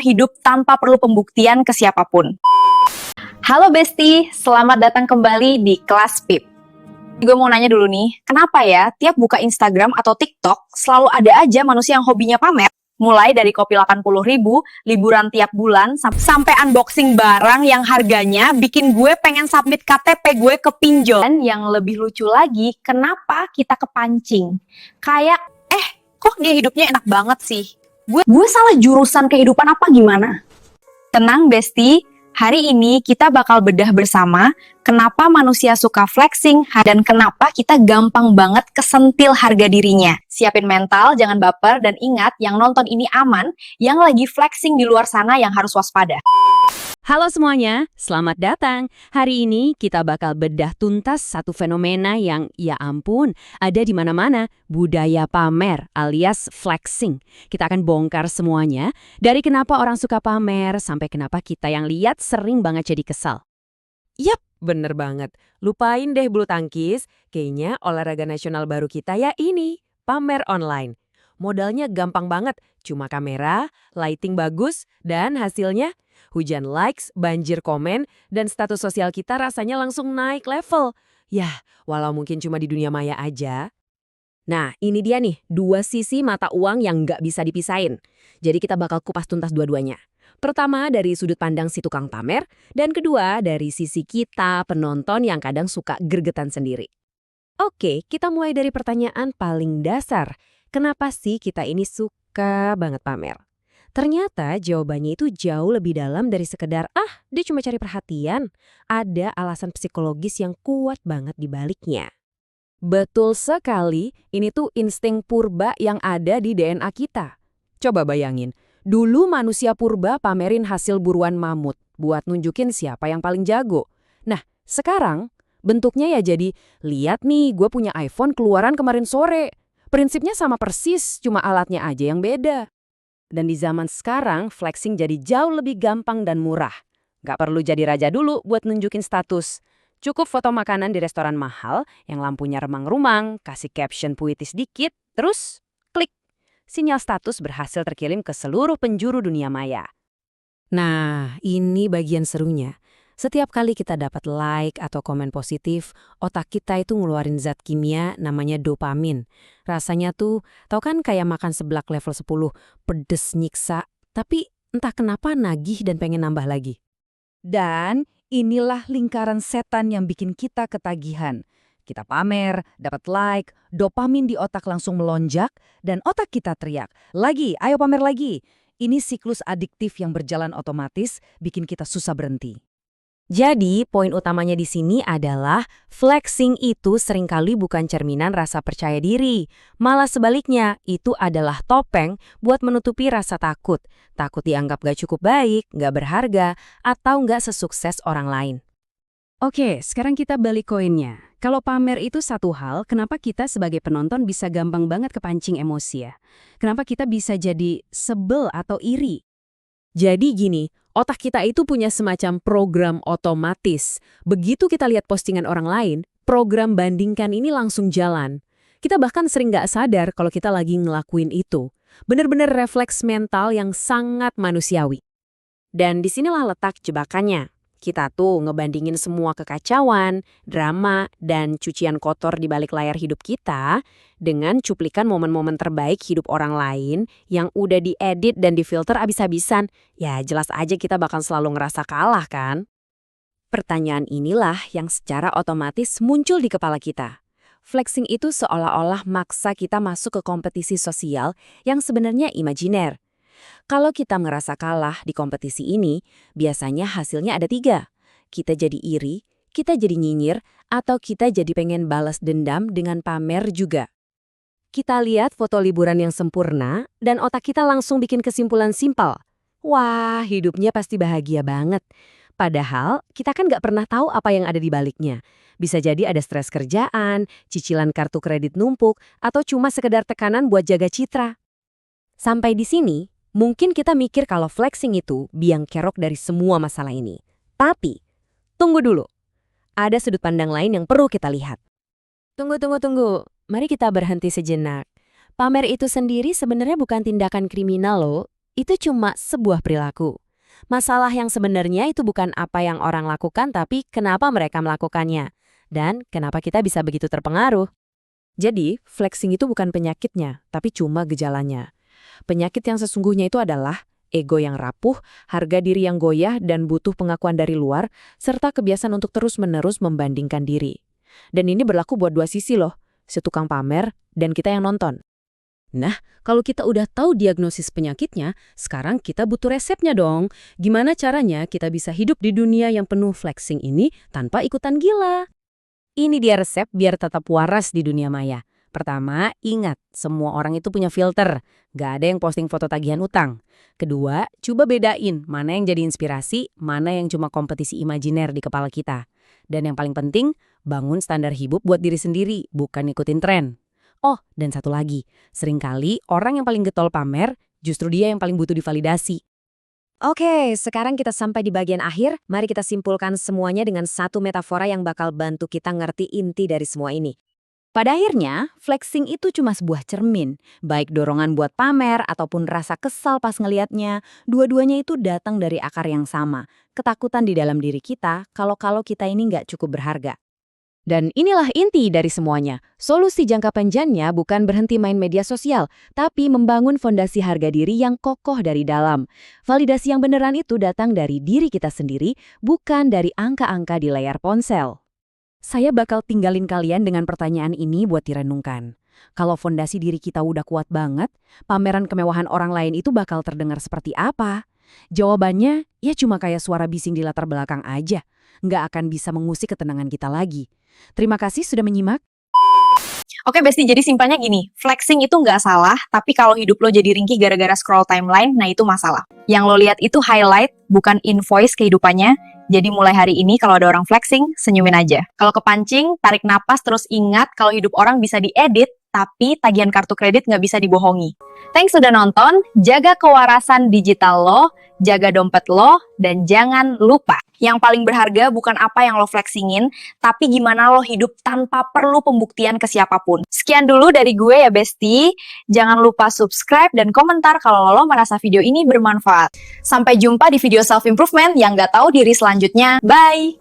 hidup tanpa perlu pembuktian ke siapapun. Halo Besti, selamat datang kembali di kelas PIP. Gue mau nanya dulu nih, kenapa ya tiap buka Instagram atau TikTok selalu ada aja manusia yang hobinya pamer? Mulai dari kopi 80.000, liburan tiap bulan, sampai unboxing barang yang harganya bikin gue pengen submit KTP gue ke pinjol. Dan yang lebih lucu lagi, kenapa kita kepancing? Kayak, kok dia hidupnya enak banget sih? Gue salah jurusan kehidupan apa gimana? Tenang Besti, hari ini kita bakal bedah bersama kenapa manusia suka flexing dan kenapa kita gampang banget kesentil harga dirinya. Siapin mental, jangan baper, dan ingat yang nonton ini aman, yang lagi flexing di luar sana yang harus waspada. Halo semuanya, selamat datang. Hari ini kita bakal bedah tuntas satu fenomena yang, ya ampun, ada di mana-mana, budaya pamer alias flexing. Kita akan bongkar semuanya, dari kenapa orang suka pamer sampai kenapa kita yang lihat sering banget jadi kesal. Yap, bener banget. Lupain deh bulu tangkis, kayaknya olahraga nasional baru kita ya ini, pamer online. Modalnya gampang banget, cuma kamera, lighting bagus, dan hasilnya hujan likes, banjir komen, dan status sosial kita rasanya langsung naik level. Yah, walau mungkin cuma di dunia maya aja. Nah, ini dia nih, dua sisi mata uang yang nggak bisa dipisahin. Jadi kita bakal kupas tuntas dua-duanya. Pertama dari sudut pandang si tukang pamer, dan kedua dari sisi kita penonton yang kadang suka gregetan sendiri. Oke, kita mulai dari pertanyaan paling dasar. Kenapa sih kita ini suka banget pamer? Ternyata jawabannya itu jauh lebih dalam dari sekedar, dia cuma cari perhatian. Ada alasan psikologis yang kuat banget di baliknya. Betul sekali, ini tuh insting purba yang ada di DNA kita. Coba bayangin, dulu manusia purba pamerin hasil buruan mamut buat nunjukin siapa yang paling jago. Nah, sekarang bentuknya ya jadi, lihat nih gue punya iPhone keluaran kemarin sore. Prinsipnya sama persis, cuma alatnya aja yang beda. Dan di zaman sekarang, flexing jadi jauh lebih gampang dan murah. Gak perlu jadi raja dulu buat nunjukin status. Cukup foto makanan di restoran mahal yang lampunya remang-rumang, kasih caption puitis dikit, terus klik. Sinyal status berhasil terkirim ke seluruh penjuru dunia maya. Nah, ini bagian serunya. Setiap kali kita dapat like atau komen positif, otak kita itu ngeluarin zat kimia namanya dopamin. Rasanya tuh, tau kan kayak makan seblak level 10, pedes nyiksa, tapi entah kenapa nagih dan pengen nambah lagi. Dan inilah lingkaran setan yang bikin kita ketagihan. Kita pamer, dapat like, dopamin di otak langsung melonjak, dan otak kita teriak, "Lagi, ayo pamer lagi." Ini siklus adiktif yang berjalan otomatis, bikin kita susah berhenti. Jadi, poin utamanya di sini adalah flexing itu seringkali bukan cerminan rasa percaya diri. Malah sebaliknya, itu adalah topeng buat menutupi rasa takut. Takut dianggap gak cukup baik, gak berharga, atau gak sesukses orang lain. Oke, sekarang kita balik koinnya. Kalau pamer itu satu hal, kenapa kita sebagai penonton bisa gampang banget kepancing emosi ya? Kenapa kita bisa jadi sebel atau iri? Jadi gini, otak kita itu punya semacam program otomatis. Begitu kita lihat postingan orang lain, program bandingkan ini langsung jalan. Kita bahkan sering nggak sadar kalau kita lagi ngelakuin itu. Bener-bener refleks mental yang sangat manusiawi. Dan disinilah letak jebakannya. Kita tuh ngebandingin semua kekacauan, drama, dan cucian kotor di balik layar hidup kita dengan cuplikan momen-momen terbaik hidup orang lain yang udah diedit dan difilter abis-abisan. Ya jelas aja kita bakal selalu ngerasa kalah kan? Pertanyaan inilah yang secara otomatis muncul di kepala kita. Flexing itu seolah-olah maksa kita masuk ke kompetisi sosial yang sebenarnya imajiner. Kalau kita ngerasa kalah di kompetisi ini, biasanya hasilnya ada 3. Kita jadi iri, kita jadi nyinyir, atau kita jadi pengen balas dendam dengan pamer juga. Kita lihat foto liburan yang sempurna, dan otak kita langsung bikin kesimpulan simpel. Wah, hidupnya pasti bahagia banget. Padahal, kita kan nggak pernah tahu apa yang ada di baliknya. Bisa jadi ada stres kerjaan, cicilan kartu kredit numpuk, atau cuma sekedar tekanan buat jaga citra. Sampai di sini, mungkin kita mikir kalau flexing itu biang kerok dari semua masalah ini. Tapi, tunggu dulu. Ada sudut pandang lain yang perlu kita lihat. Tunggu. Mari kita berhenti sejenak. Pamer itu sendiri sebenarnya bukan tindakan kriminal loh. itu cuma sebuah perilaku. Masalah yang sebenarnya itu bukan apa yang orang lakukan, tapi kenapa mereka melakukannya. Dan kenapa kita bisa begitu terpengaruh. Jadi, flexing itu bukan penyakitnya, tapi cuma gejalanya. Penyakit yang sesungguhnya itu adalah ego yang rapuh, harga diri yang goyah, dan butuh pengakuan dari luar, serta kebiasaan untuk terus-menerus membandingkan diri. Dan ini berlaku buat dua sisi loh, si tukang pamer dan kita yang nonton. Nah, kalau kita udah tahu diagnosis penyakitnya, sekarang kita butuh resepnya dong. Gimana caranya kita bisa hidup di dunia yang penuh flexing ini tanpa ikutan gila? Ini dia resep biar tetap waras di dunia maya. Pertama, ingat, semua orang itu punya filter. Gak ada yang posting foto tagihan utang. Kedua, coba bedain mana yang jadi inspirasi, mana yang cuma kompetisi imajiner di kepala kita. Dan yang paling penting, bangun standar hidup buat diri sendiri, bukan ikutin tren. Oh, dan satu lagi, seringkali orang yang paling getol pamer, justru dia yang paling butuh divalidasi. Oke, sekarang kita sampai di bagian akhir. Mari kita simpulkan semuanya dengan satu metafora yang bakal bantu kita ngerti inti dari semua ini. Pada akhirnya, flexing itu cuma sebuah cermin. Baik dorongan buat pamer ataupun rasa kesal pas ngelihatnya, dua-duanya itu datang dari akar yang sama. Ketakutan di dalam diri kita kalau kita ini nggak cukup berharga. Dan inilah inti dari semuanya. Solusi jangka panjangnya bukan berhenti main media sosial, tapi membangun fondasi harga diri yang kokoh dari dalam. Validasi yang beneran itu datang dari diri kita sendiri, bukan dari angka-angka di layar ponsel. Saya bakal tinggalin kalian dengan pertanyaan ini buat direnungkan. Kalau fondasi diri kita udah kuat banget, pameran kemewahan orang lain itu bakal terdengar seperti apa? Jawabannya, ya cuma kayak suara bising di latar belakang aja. Nggak akan bisa mengusik ketenangan kita lagi. Terima kasih sudah menyimak. Oke Besti, jadi simpelnya gini, flexing itu nggak salah, tapi kalau hidup lo jadi ringkih gara-gara scroll timeline, nah itu masalah. Yang lo lihat itu highlight, bukan invoice kehidupannya. Jadi mulai hari ini kalau ada orang flexing, senyumin aja. Kalau kepancing, tarik napas, terus ingat kalau hidup orang bisa diedit, tapi tagihan kartu kredit nggak bisa dibohongi. Thanks sudah nonton, jaga kewarasan digital lo, jaga dompet lo, dan jangan lupa, yang paling berharga bukan apa yang lo flexingin, tapi gimana lo hidup tanpa perlu pembuktian ke siapapun. Sekian dulu dari gue ya Besti, jangan lupa subscribe dan komentar kalau lo merasa video ini bermanfaat. Sampai jumpa di video self-improvement yang nggak tahu diri selanjutnya. Bye!